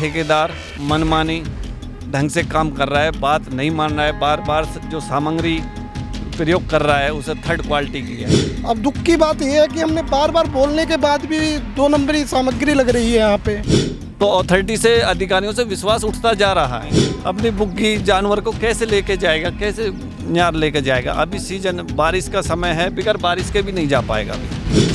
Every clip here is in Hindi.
ठेकेदार मनमानी ढंग से काम कर रहा है, बात नहीं मान रहा है, बार बार जो सामग्री प्रयोग कर रहा है उसे थर्ड क्वालिटी की है। अब दुख की बात यह है कि हमने बार बार बोलने के बाद भी 2 नंबरी सामग्री लग रही है यहाँ पे। तो अथॉरिटी से, अधिकारियों से विश्वास उठता जा रहा है। अपनी बुग्गी जानवर को कैसे लेके जाएगा, कैसे न्यार लेके जाएगा? अभी सीजन बारिश का समय है, बिगर बारिश के भी नहीं जा पाएगा अभी।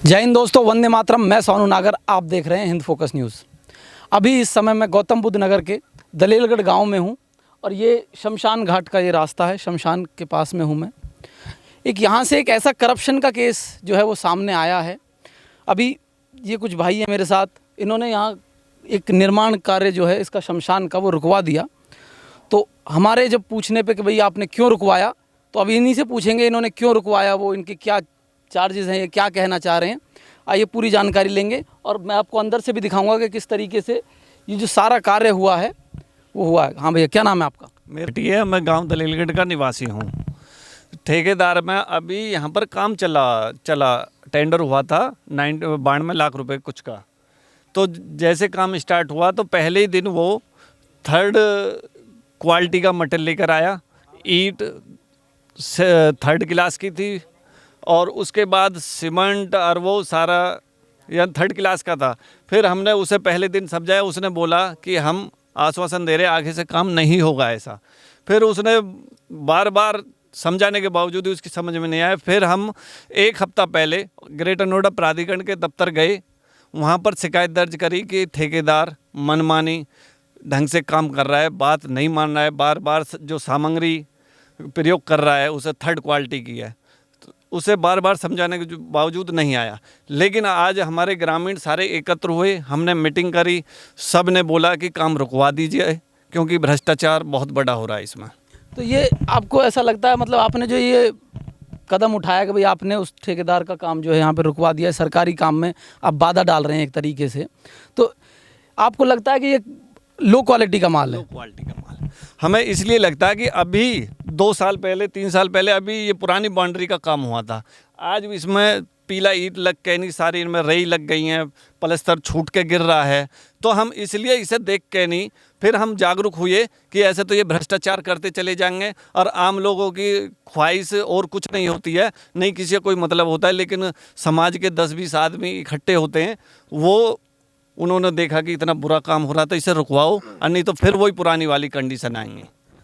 जय हिंद दोस्तों, वंदे मातरम। मैं सोनू नागर, आप देख रहे हैं हिंद फोकस न्यूज़। अभी इस समय मैं गौतम बुद्ध नगर के दलेलगढ़ गांव में हूं और ये शमशान घाट का ये रास्ता है, शमशान के पास में हूं मैं। एक यहाँ से एक ऐसा करप्शन का केस जो है वो सामने आया है। अभी ये कुछ भाई हैं मेरे साथ, इन्होंने यहाँ एक निर्माण कार्य जो है इसका शमशान का वो रुकवा दिया। तो हमारे जब पूछने पे कि भाई आपने क्यों रुकवाया, तो अभी इन्हीं से पूछेंगे इन्होंने क्यों रुकवाया, वो इनके क्या चार्जेस हैं, ये क्या कहना चाह रहे हैं। आइए पूरी जानकारी लेंगे और मैं आपको अंदर से भी दिखाऊंगा कि किस तरीके से ये जो सारा कार्य हुआ है वो हुआ है। हाँ भैया, क्या नाम है आपका? मेरी है, मैं गांव दलेलगढ़ का निवासी हूँ। ठेकेदार में अभी यहाँ पर काम चला टेंडर हुआ था 92 लाख रुपए कुछ का। तो जैसे काम स्टार्ट हुआ तो पहले ही दिन वो थर्ड क्वालिटी का मटेरियल लेकर आया। ईंट थर्ड क्लास की थी और उसके बाद सीमेंट और वो सारा या थर्ड क्लास का था। फिर हमने उसे पहले दिन समझाया, उसने बोला कि हम आश्वासन दे रहे आगे से काम नहीं होगा ऐसा। फिर उसने बार बार समझाने के बावजूद ही उसकी समझ में नहीं आया। फिर हम 1 हफ्ता पहले ग्रेटर नोएडा प्राधिकरण के दफ्तर गए, वहाँ पर शिकायत दर्ज करी कि ठेकेदार मनमानी ढंग से काम कर रहा है, बात नहीं मान रहा है, बार बार जो सामग्री प्रयोग कर रहा है उसे थर्ड क्वालिटी की है। उसे बार बार समझाने के बावजूद नहीं आया। लेकिन आज हमारे ग्रामीण सारे एकत्र हुए, हमने मीटिंग करी, सब ने बोला कि काम रुकवा दीजिए क्योंकि भ्रष्टाचार बहुत बड़ा हो रहा है इसमें। तो ये आपको ऐसा लगता है, मतलब आपने जो ये कदम उठाया कि भाई आपने उस ठेकेदार का काम जो है यहाँ पे रुकवा दिया है, सरकारी काम में आप बाधा डाल रहे हैं एक तरीके से, तो आपको लगता है कि ये लो क्वालिटी का माल है? लो क्वालिटी का माल हमें इसलिए लगता है कि अभी 2 साल पहले, 3 साल पहले अभी ये पुरानी बाउंड्री का काम हुआ था। आज भी इसमें पीला ईंट लग के नहीं, सारी इनमें रई लग गई हैं, पलस्तर छूट के गिर रहा है। तो हम इसलिए इसे देख के नहीं, फिर हम जागरूक हुए कि ऐसे तो ये भ्रष्टाचार करते चले जाएंगे और आम लोगों की ख्वाहिश और कुछ नहीं होती है, नहीं किसी का कोई मतलब होता है, लेकिन समाज के 10-20 आदमी इकट्ठे होते हैं, वो उन्होंने देखा कि इतना बुरा काम हो रहा था, इसे रुकवाओ और नहीं तो फिर वही पुरानी वाली कंडीशन आएंगे।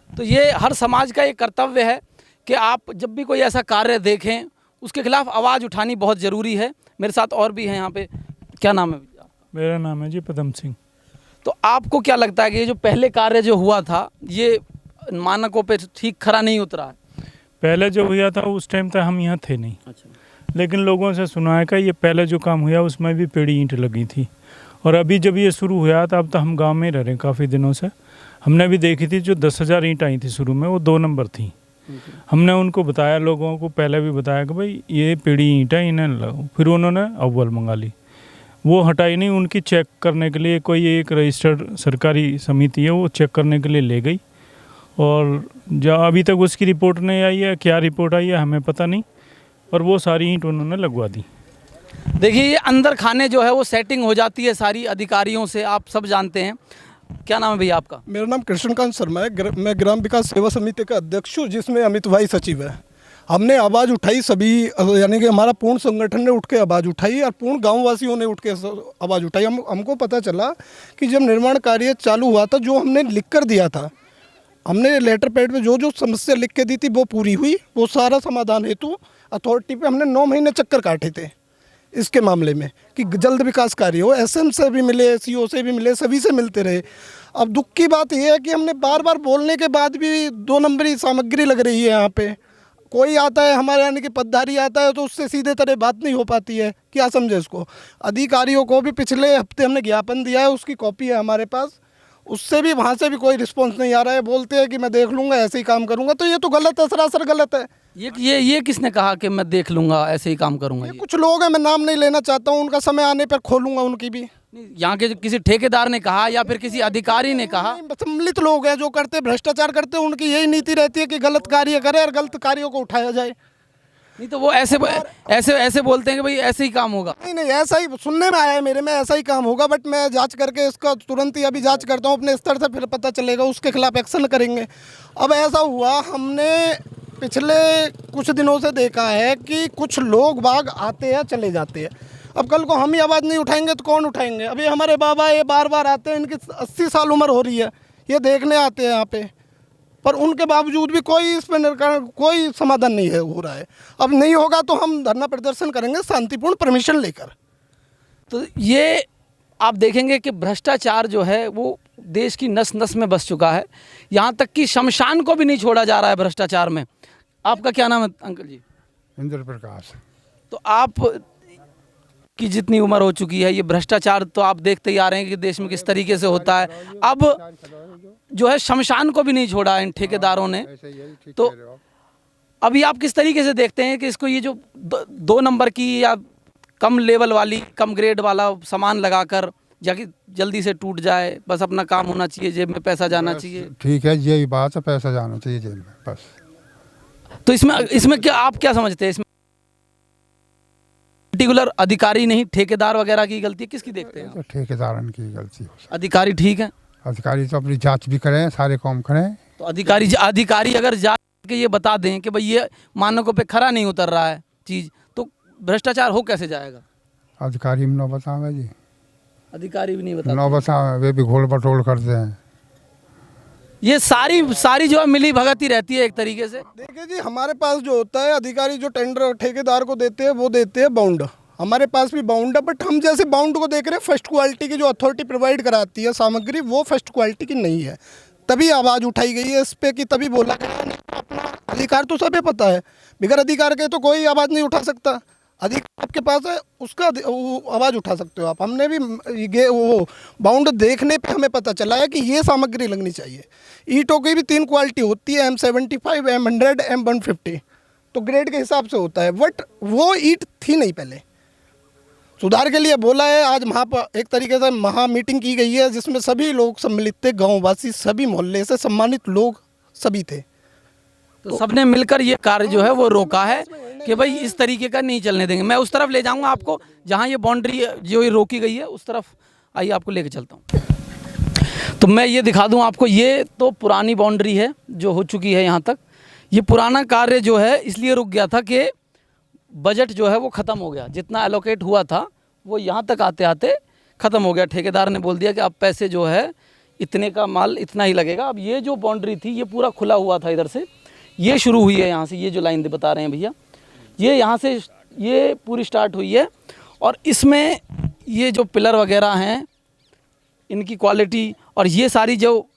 तो ये हर समाज का एक कर्तव्य है कि आप जब भी कोई ऐसा कार्य देखें उसके खिलाफ आवाज़ उठानी बहुत ज़रूरी है। मेरे साथ और भी हैं यहाँ पे। क्या नाम है भैया? मेरा नाम है जी पदम सिंह। तो आपको क्या लगता है कि ये जो पहले कार्य जो हुआ था ये मानकों पे ठीक खरा नहीं उतरा है? पहले जो हुआ था उस टाइम तक हम यहाँ थे नहीं। अच्छा। लेकिन लोगों से सुना है कि ये पहले जो काम हुआ उसमें भी पेड़ी ईंट लगी थी और अभी जब ये शुरू हुआ था, अब तो हम गांव में रह रहे हैं काफ़ी दिनों से, हमने भी देखी थी जो 10,000 ईंट आई थी शुरू में, वो 2 नंबर थी। हमने उनको बताया, लोगों को पहले भी बताया कि भाई ये पेड़ी ईंट है, इन्हें लगाओ। फिर उन्होंने अव्वल मंगा ली, वो हटाई नहीं, उनकी चेक करने के लिए कोई एक रजिस्टर्ड सरकारी समिति है, वो चेक करने के लिए ले गई और जब अभी तक उसकी रिपोर्ट नहीं आई है, क्या रिपोर्ट आई है हमें पता नहीं, और वो सारी ईंट उन्होंने लगवा दी। देखिए ये अंदर खाने जो है वो सेटिंग हो जाती है सारी अधिकारियों से, आप सब जानते हैं। क्या नाम है भैया आपका? मेरा नाम कृष्णकांत शर्मा है। मैं ग्राम विकास सेवा समिति का अध्यक्ष हूँ, जिसमें अमित भाई सचिव है। हमने आवाज़ उठाई, सभी यानी कि हमारा पूर्ण संगठन ने उठ के आवाज़ उठाई और पूर्ण गांववासियों ने उठ के आवाज़ उठाई। हमको पता चला कि जब निर्माण कार्य चालू हुआ था, जो हमने लिख कर दिया था, हमने लेटर पैड पे जो जो समस्या लिख के दी थी वो पूरी हुई। वो सारा समाधान हेतु अथॉरिटी पे हमने 9 महीने चक्कर काटे थे इसके मामले में कि जल्द विकास कार्य हो। एसएम से भी मिले, सीओ से भी मिले, सभी से मिलते रहे। अब दुख की बात यह है कि हमने बार बार बोलने के बाद भी 2 नंबरी सामग्री लग रही है यहाँ पे। कोई आता है हमारे यानी कि पदधारी आता है तो उससे सीधे तरह बात नहीं हो पाती है, क्या समझे इसको। अधिकारियों को भी पिछले हफ्ते हमने ज्ञापन दिया है, उसकी कॉपी है हमारे पास, उससे भी वहाँ से भी कोई रिस्पॉन्स नहीं आ रहा है। बोलते हैं कि मैं देख लूँगा, ऐसे ही काम करूँगा। तो ये तो गलत है, सरासर गलत है। ये किसने कहा कि मैं देख लूँगा, ऐसे ही काम करूँगा? कुछ लोग हैं, मैं नाम नहीं लेना चाहता हूँ, उनका समय आने पर खोलूँगा उनकी भी। नहीं, यहाँ के किसी ठेकेदार ने कहा या फिर किसी अधिकारी ने कहा? सम्मिलित लोग हैं जो करते भ्रष्टाचार करते हैं, उनकी यही नीति रहती है कि गलत कार्य करे और गलत कार्यों को उठाया जाए। नहीं तो वो ऐसे ऐसे बोलते हैं कि भाई ऐसे ही काम होगा। नहीं, ऐसा ही सुनने में आया है मेरे में, ऐसा ही काम होगा, बट मैं जांच करके इसका तुरंत ही अभी जांच करता हूँ अपने स्तर से, फिर पता चलेगा, उसके खिलाफ एक्शन करेंगे। अब ऐसा हुआ, हमने पिछले कुछ दिनों से देखा है कि कुछ लोग बाग आते हैं चले जाते हैं। अब कल को हम ही आवाज़ नहीं उठाएंगे तो कौन उठाएंगे? अभी हमारे बाबा ये बार बार आते हैं, इनकी 80 साल उम्र हो रही है, ये देखने आते हैं यहाँ पे, पर उनके बावजूद भी कोई इस पर कोई समाधान नहीं है हो रहा है। अब नहीं होगा तो हम धरना प्रदर्शन करेंगे शांतिपूर्ण परमिशन लेकर। तो ये आप देखेंगे कि भ्रष्टाचार जो है वो देश की नस नस में बस चुका है, यहाँ तक कि शमशान को भी नहीं छोड़ा जा रहा है भ्रष्टाचार में। आपका क्या नाम है अंकल जी? इंद्र प्रकाश। तो आप की जितनी उम्र हो चुकी है, ये भ्रष्टाचार तो आप देखते ही आ रहे हैं कि देश में किस तरीके से होता है। अब जो है शमशान को भी नहीं छोड़ा इन ठेकेदारों ने। तो अभी आप किस तरीके से देखते हैं कि इसको, ये जो 2 नंबर की या कम लेवल वाली, कम ग्रेड वाला सामान लगाकर जाके जल्दी से टूट जाए, बस अपना काम होना चाहिए, जेब में पैसा जाना चाहिए? ठीक है, यही बात है, पैसा जाना चाहिए जेब में बस। तो इसमें क्या आप क्या समझते हैं? इसमें पर्टिकुलर अधिकारी नहीं, ठेकेदार वगैरह की गलती किसकी देखते हैं? तो ठेकेदारन की गलती हो सकती। अधिकारी ठीक है, अधिकारी तो अपनी जांच भी करें, सारे काम करें। तो अधिकारी अगर जा के ये बता दें कि भाई ये मानकों पे खरा नहीं उतर रहा है चीज़, तो भ्रष्टाचार हो कैसे जाएगा? अधिकारी में न बतावे जी, अधिकारी भी नहीं बता, न बतावे, वे भी घोल बटोल करते हैं। ये सारी जो है मिली भगत ही रहती है एक तरीके से। देखिए जी, हमारे पास जो होता है, अधिकारी जो टेंडर ठेकेदार को देते हैं वो देते हैं बाउंड, हमारे पास भी बाउंड है, बट हम जैसे बाउंड को देख रहे हैं, फर्स्ट क्वालिटी की जो अथॉरिटी प्रोवाइड कराती है सामग्री, वो फर्स्ट क्वालिटी की नहीं है। तभी आवाज़ उठाई गई है इस पे कि तभी बोला गया है। नहीं तो अपना अधिकार तो सभी पता है, बगैर अधिकार के तो कोई आवाज़ नहीं उठा सकता। अधिकार आपके पास है, उसका आवाज़ उठा सकते हो आप। हमने भी वो बाउंड देखने पे हमें पता चला है कि ये सामग्री लगनी चाहिए। ईंटों की भी 3 क्वालिटी होती है, M75, M100, M150, तो ग्रेड के हिसाब से होता है, बट वो ईंट थी नहीं पहले। सुधार के लिए बोला है, आज एक तरीके से महा मीटिंग की गई है जिसमें सभी लोग सम्मिलित थे, गाँववासी, सभी मोहल्ले से सम्मानित लोग सभी थे। तो सबने मिलकर ये कार्य जो है वो रोका है कि भाई इस तरीके का नहीं चलने देंगे। मैं उस तरफ ले जाऊंगा आपको जहां ये बाउंड्री जो ये रोकी गई है, उस तरफ आइए आपको लेके चलता हूं। तो मैं ये दिखा दूं आपको, ये तो पुरानी बाउंड्री है जो हो चुकी है यहाँ तक। ये पुराना कार्य जो है इसलिए रुक गया था कि बजट जो है वो ख़त्म हो गया, जितना एलोकेट हुआ था वो यहाँ तक आते आते ख़त्म हो गया। ठेकेदार ने बोल दिया कि अब पैसे जो है इतने का माल इतना ही लगेगा। अब ये जो बाउंड्री थी ये पूरा खुला हुआ था, इधर से ये शुरू हुई है, यहाँ से ये जो लाइन बता रहे हैं भैया, ये यहाँ से ये पूरी स्टार्ट हुई है। और इसमें ये जो पिलर वगैरह हैं इनकी क्वालिटी, और ये सारी जो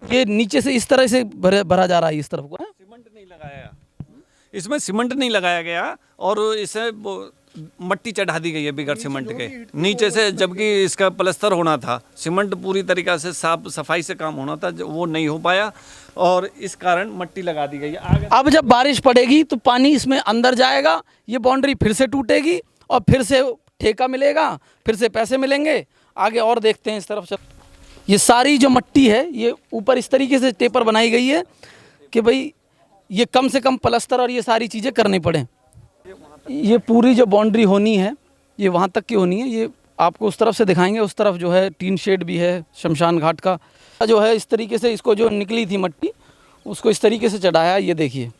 ये नीचे से इस तरह से भरा जा रहा है इस तरफ को। सीमेंट नहीं लगाया, इसमें सीमेंट नहीं लगाया गया, और इसे मट्टी चढ़ा दी गई है बिगर सीमेंट के नीचे से, जबकि इसका प्लास्टर होना था। सीमेंट पूरी तरीक़ा से साफ सफाई से काम होना था, वो नहीं हो पाया, और इस कारण मट्टी लगा दी गई है। अब जब बारिश पड़ेगी तो पानी इसमें अंदर जाएगा, ये बाउंड्री फिर से टूटेगी और फिर से ठेका मिलेगा, फिर से पैसे मिलेंगे। आगे और देखते हैं इस तरफ। ये सारी जो मट्टी है ये ऊपर इस तरीके से टेपर बनाई गई है कि भाई ये कम से कम प्लास्टर और ये सारी चीज़ें करनी पड़े। ये पूरी जो बाउंड्री होनी है ये वहाँ तक की होनी है। ये आपको उस तरफ से दिखाएंगे, उस तरफ जो है टीन शेड भी है शमशान घाट का जो है। इस तरीके से इसको जो निकली थी मट्टी उसको इस तरीके से चढ़ाया, ये देखिए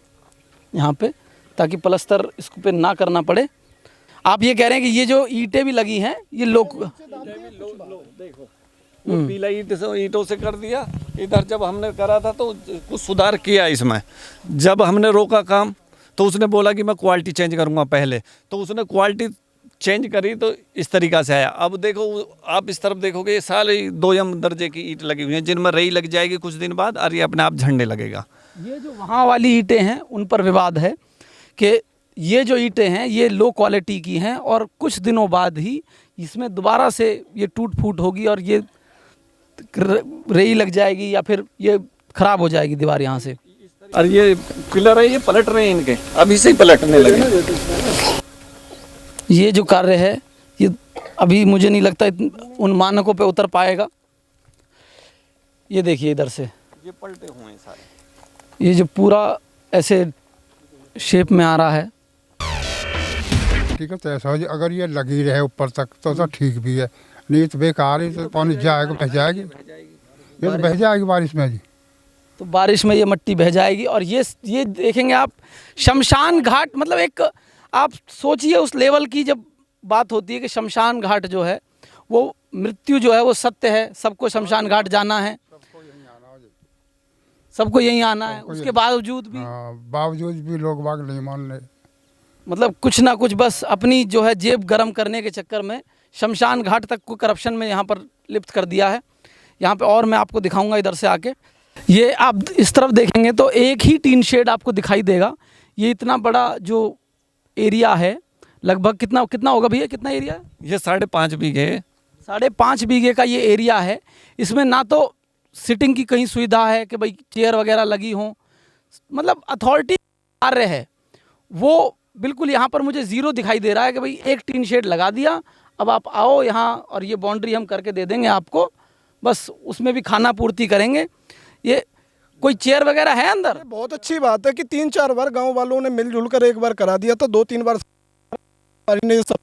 यहाँ पे, ताकि प्लास्टर इसको पे ना करना पड़े। आप ये कह रहे हैं कि ये जो ईंटें भी लगी हैं ये लोग देखो पीला ईंटों से कर दिया। इधर जब हमने करा था तो कुछ सुधार किया इसमें। जब हमने रोका काम तो उसने बोला कि मैं क्वालिटी चेंज करूँगा पहले, तो उसने क्वालिटी चेंज करी तो इस तरीक़ा से आया। अब देखो आप इस तरफ देखोगे, ये सारे 2M दर्जे की ईंट लगी हुई हैं जिनमें रई लग जाएगी कुछ दिन बाद, और ये अपने आप झड़ने लगेगा। ये जो वहाँ वाली ईंटें हैं उन पर विवाद है कि ये जो ईंटें हैं ये लो क्वालिटी की हैं, और कुछ दिनों बाद ही इसमें दोबारा से ये टूट फूट होगी और ये रई लग जाएगी या फिर ये ख़राब हो जाएगी दीवार यहाँ से। और ये पिलर है ये पलट रहे हैं इनके, अभी से ही पलटने लगे। ये जो कार्य है ये अभी मुझे नहीं लगता उन मानकों पे उतर पाएगा। ये देखिए इधर से ये पलटे हुए हैं सारे। ये जो पूरा ऐसे शेप में आ रहा है। ठीक है, तो ऐसा हो जी, अगर ये लगी रहे ऊपर तक तो ठीक भी है, नहीं तो बेकार है, तो पानी जाएगा, बह जाएगी, ये तो बह जाएगी बारिश में जी। तो बारिश में ये मिट्टी बह जाएगी। और ये देखेंगे आप शमशान घाट, मतलब एक आप सोचिए उस लेवल की जब बात होती है कि शमशान घाट जो है वो मृत्यु जो है वो सत्य है, सबको शमशान घाट जाना है, सबको यहीं आना है, उसके बावजूद भी बावजूद भी लोग बाग नहीं मान रहे। मतलब कुछ ना कुछ बस अपनी जो है जेब गर्म करने के चक्कर में शमशान घाट तक को करप्शन में यहाँ पर लिप्त कर दिया है। यहाँ पे और मैं आपको दिखाऊंगा इधर से आके। ये आप इस तरफ देखेंगे तो एक ही टीन शेड आपको दिखाई देगा। ये इतना बड़ा जो एरिया है, लगभग कितना होगा भैया, कितना एरिया है? ये 5.5 बीघे। 5.5 बीघे का ये एरिया है। इसमें ना तो सिटिंग की कहीं सुविधा है कि भाई चेयर वगैरह लगी हों, मतलब अथॉरिटी कार्य है वो बिल्कुल यहाँ पर मुझे ज़ीरो दिखाई दे रहा है कि भाई एक टीन शेड लगा दिया, अब आप आओ यहाँ और ये बाउंड्री हम करके दे देंगे आपको, बस उसमें भी खाना पूर्ति करेंगे। ये कोई चेयर वगैरह है अंदर? बहुत अच्छी बात है कि 3-4 बार गांव वालों ने मिलजुल कर एक बार करा दिया था, 2-3 बार ने सब।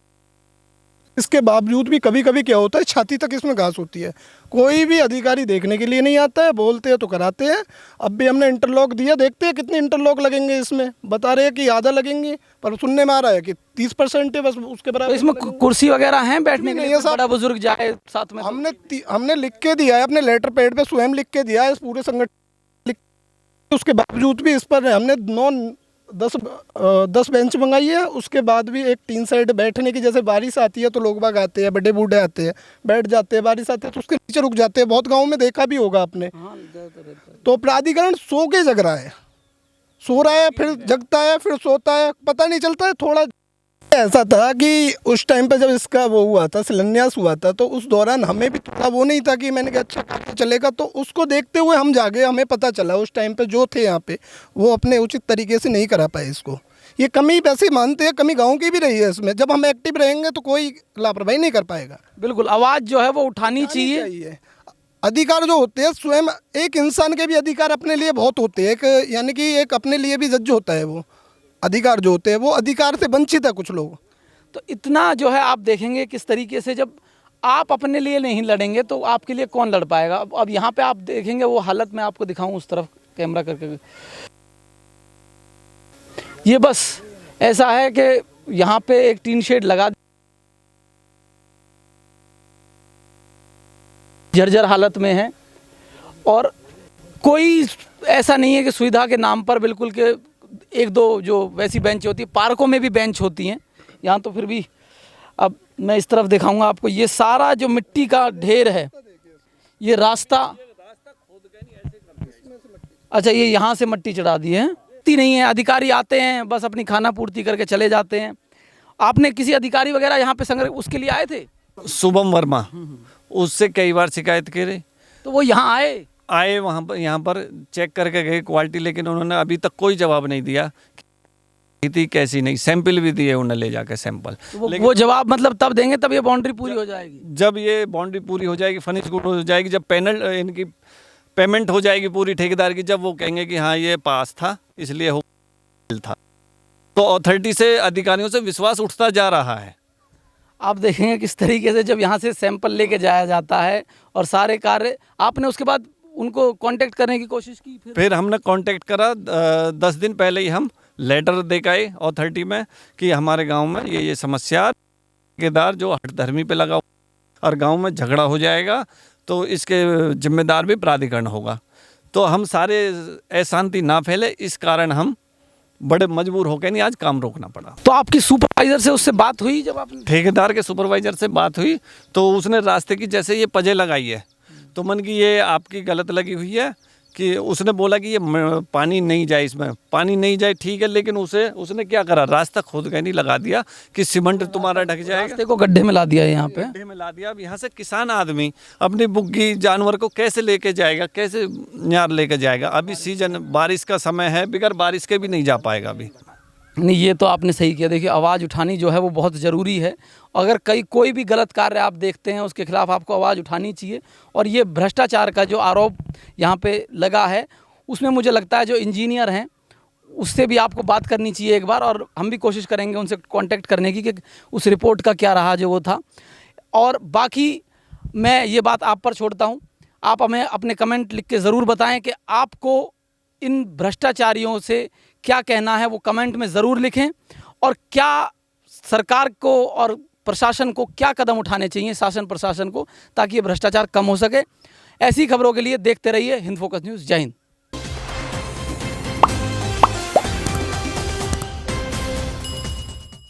इसके बावजूद भी कभी कभी क्या होता है, छाती तक इसमें घास होती है, कोई भी अधिकारी देखने के लिए नहीं आता है, बोलते हैं तो कराते हैं। अब भी हमने इंटरलॉक दिया, देखते हैं कितने इंटरलॉक लगेंगे इसमें, बता रहे हैं कि आधा लगेंगे, पर सुनने में आ रहा है कि 30% है बस, उसके बराबर। तो इसमें कुर्सी वगैरह हैं बैठने के नहीं लिए, है साहब। बड़ा बुजुर्ग जाए साथ में? हमने लिख के दिया है, अपने लेटर पैड पे स्वयं लिख के दिया है, इस पूरे संगठन, उसके बावजूद भी इस पर हमने 10 बेंच मंगाई है। उसके बाद भी एक 3 साइड बैठने की, जैसे बारिश आती है तो लोग बाग आते हैं, बड़े बूढ़े आते हैं, बैठ जाते हैं, बारिश आती है तो उसके नीचे रुक जाते हैं। बहुत गाँव में देखा भी होगा आपने। तो प्राधिकरण सो के जग रहा है, सो रहा है फिर जगता है फिर सोता है, पता नहीं चलता है। थोड़ा ऐसा था कि उस टाइम पे जब इसका वो हुआ था, शिलान्यास हुआ था, तो उस दौरान हमें भी थोड़ा वो नहीं था कि मैंने कहा अच्छा कैसे चलेगा, तो उसको देखते हुए हम जागे, हमें पता चला उस टाइम पे जो थे यहाँ पे वो अपने उचित तरीके से नहीं करा पाए इसको। ये कमी वैसे मानते हैं, कमी गाँव की भी रही है इसमें। जब हम एक्टिव रहेंगे तो कोई लापरवाही नहीं कर पाएगा। बिल्कुल, आवाज़ जो है वो उठानी चाहिए। अधिकार जो होते हैं स्वयं, एक इंसान के भी अधिकार अपने लिए बहुत होते हैं, एक यानी कि एक अपने लिए भी जज होता है। वो अधिकार जो होते हैं वो अधिकार से वंचित है कुछ लोग। तो इतना जो है आप देखेंगे किस तरीके से जब आप अपने लिए नहीं लड़ेंगे तो आपके लिए कौन लड़ पाएगा। अब यहाँ पे आप देखेंगे वो हालत मैं आपको दिखाऊं उस तरफ कैमरा करके। ये बस ऐसा है कि यहाँ पे एक टीन शेड लगा, जर्जर हालत में है, और कोई ऐसा नहीं है कि सुविधा के नाम पर बिल्कुल के 1-2 जो वैसी बेंच होती है, पार्कों में भी बेंच होती हैं, यहाँ तो फिर भी। अब मैं इस तरफ दिखाऊंगा आपको, ये सारा जो मिट्टी का ढेर है, ये रास्ता, अच्छा ये यहाँ से मिट्टी चढ़ा दी है, नहीं है। अधिकारी आते हैं बस अपनी खाना पूर्ति करके चले जाते हैं। आपने किसी अधिकारी वगैरह यहाँ पे संग्रह उसके लिए आए थे? शुभम वर्मा, उससे कई बार शिकायत करे तो वो यहाँ आए वहाँ पर, यहाँ पर चेक करके गए क्वालिटी, लेकिन उन्होंने अभी तक कोई जवाब नहीं दिया थी कैसी नहीं। सैंपल भी दिए उन्होंने ले जाके सैंपल, वो जवाब मतलब तब देंगे तब ये बाउंड्री पूरी हो जाएगी। जब ये बाउंड्री पूरी हो जाएगी, फर्निश गुड हो जाएगी, जब पैनल इनकी पेमेंट हो जाएगी पूरी ठेकेदार की, जब वो कहेंगे कि हाँ ये पास था इसलिए हो था, तो अथॉरिटी से, अधिकारियों से विश्वास उठता जा रहा है। आप देखेंगे किस तरीके से जब यहाँ से सैंपल लेके जाया जाता है और सारे कार्य, आपने उसके बाद उनको कांटेक्ट करने की कोशिश की? फिर हमने कांटेक्ट करा, 10 दिन पहले ही हम लेटर दे के आए अथॉरिटी में कि हमारे गांव में ये समस्या, ठेकेदार जो हठधर्मी पे लगा और गांव में झगड़ा हो जाएगा तो इसके जिम्मेदार भी प्राधिकरण होगा। तो हम सारे अशांति ना फैले, इस कारण हम बड़े मजबूर होकर नहीं आज काम रोकना पड़ा। तो आपकी सुपरवाइजर से उससे बात हुई? जब आप ठेकेदार के सुपरवाइजर से बात हुई तो उसने रास्ते की जैसे ये पजे लगाई है, तो मन की ये आपकी गलत लगी हुई है कि उसने बोला कि ये पानी नहीं जाए, इसमें पानी नहीं जाए, ठीक है, लेकिन उसने क्या करा, रास्ता खोद के नहीं लगा दिया कि सीमेंट तुम्हारा ढक जाएगा, रास्ते को गड्ढे में ला दिया, यहाँ पे गड्ढे में ला दिया। अब यहाँ से किसान आदमी अपनी बुग्गी जानवर को कैसे लेके जाएगा, कैसे न्यार लेके जाएगा? अभी सीजन बारिश का समय है, बिगर बारिश के भी नहीं जा पाएगा अभी। नहीं, ये तो आपने सही किया। देखिए, आवाज़ उठानी जो है वो बहुत ज़रूरी है। अगर कोई भी गलत कार्य आप देखते हैं उसके खिलाफ आपको आवाज़ उठानी चाहिए। और ये भ्रष्टाचार का जो आरोप यहाँ पे लगा है उसमें मुझे लगता है जो इंजीनियर हैं उससे भी आपको बात करनी चाहिए एक बार, और हम भी कोशिश करेंगे उनसे कांटेक्ट करने की कि उस रिपोर्ट का क्या रहा जो वो था। और बाकी मैं ये बात आप पर छोड़ता हूँ, आप हमें अपने कमेंट लिख के ज़रूर बताएं कि आपको इन भ्रष्टाचारियों से क्या कहना है, वो कमेंट में ज़रूर लिखें। और क्या सरकार को और प्रशासन को क्या कदम उठाने चाहिए, शासन प्रशासन को, ताकि ये भ्रष्टाचार कम हो सके। ऐसी खबरों के लिए देखते रहिए हिंद फोकस न्यूज़। जय हिंद।